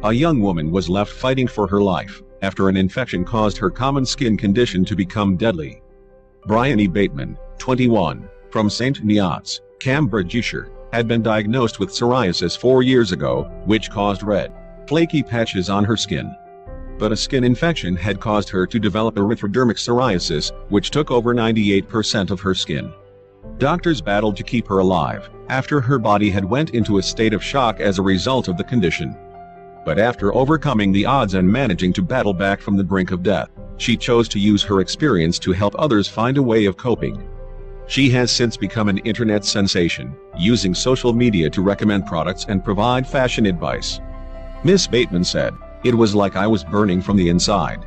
A young woman was left fighting for her life after an infection caused her common skin condition to become deadly. Bryony Bateman, 21, from St. Neots, Cambridgeshire, had been diagnosed with psoriasis 4 years ago, which caused red, flaky patches on her skin. But a skin infection had caused her to develop erythrodermic psoriasis, which took over 98% of her skin. Doctors battled to keep her alive, after her body had went into a state of shock as a result of the condition. But after overcoming the odds and managing to battle back from the brink of death, she chose to use her experience to help others find a way of coping. She has since become an internet sensation, using social media to recommend products and provide fashion advice. Miss Bateman said, "It was like I was burning from the inside.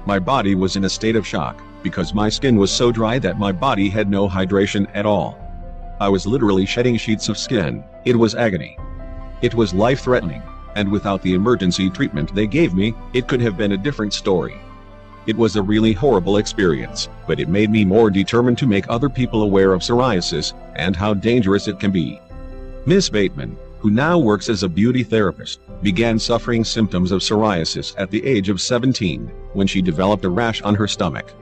My body was in a state of shock, because my skin was so dry that my body had no hydration at all. I was literally shedding sheets of skin. It was agony. It was life-threatening, and without the emergency treatment they gave me, it could have been a different story. It was a really horrible experience, but it made me more determined to make other people aware of psoriasis, and how dangerous it can be." Miss Bateman, who now works as a beauty therapist, began suffering symptoms of psoriasis at the age of 17, when she developed a rash on her stomach.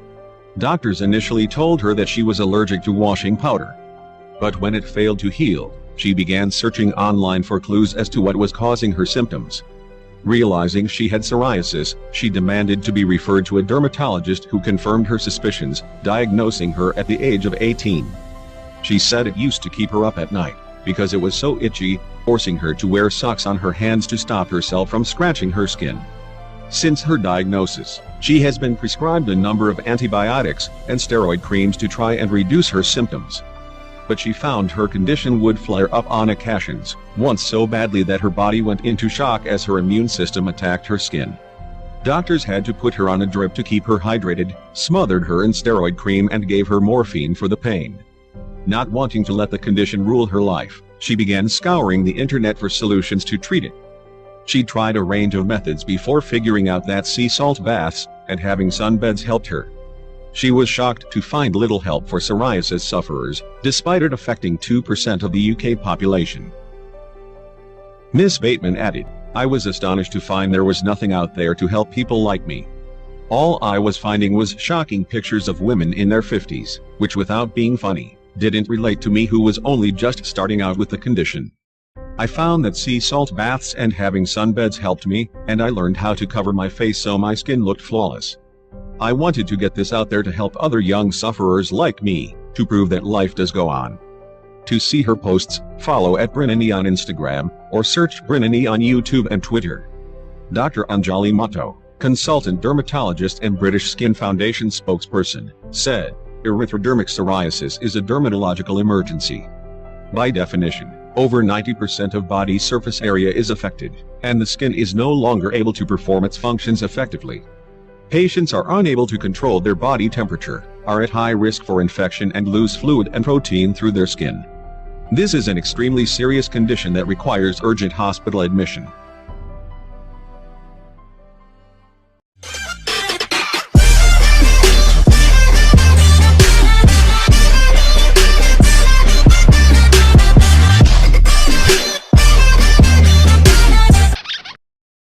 Doctors initially told her that she was allergic to washing powder. But when it failed to heal, she began searching online for clues as to what was causing her symptoms. Realizing she had psoriasis, she demanded to be referred to a dermatologist who confirmed her suspicions, diagnosing her at the age of 18. She said it used to keep her up at night, because it was so itchy, forcing her to wear socks on her hands to stop herself from scratching her skin. Since her diagnosis, she has been prescribed a number of antibiotics and steroid creams to try and reduce her symptoms. But she found her condition would flare up on occasions, once so badly that her body went into shock as her immune system attacked her skin. Doctors had to put her on a drip to keep her hydrated, smothered her in steroid cream and gave her morphine for the pain. Not wanting to let the condition rule her life, she began scouring the internet for solutions to treat it. She tried a range of methods before figuring out that sea salt baths and having sunbeds helped her. She was shocked to find little help for psoriasis sufferers, despite it affecting 2% of the UK population. Miss Bateman added, "I was astonished to find there was nothing out there to help people like me. All I was finding was shocking pictures of women in their 50s, which without being funny, didn't relate to me who was only just starting out with the condition. I found that sea salt baths and having sunbeds helped me, and I learned how to cover my face so my skin looked flawless. I wanted to get this out there to help other young sufferers like me, to prove that life does go on." To see her posts, follow @Bryony on Instagram, or search Bryony on YouTube and Twitter. Dr. Anjali Motto, consultant dermatologist and British Skin Foundation spokesperson, said, "Erythrodermic psoriasis is a dermatological emergency. By definition, over 90% of body surface area is affected, and the skin is no longer able to perform its functions effectively. Patients are unable to control their body temperature, are at high risk for infection and lose fluid and protein through their skin. This is an extremely serious condition that requires urgent hospital admission.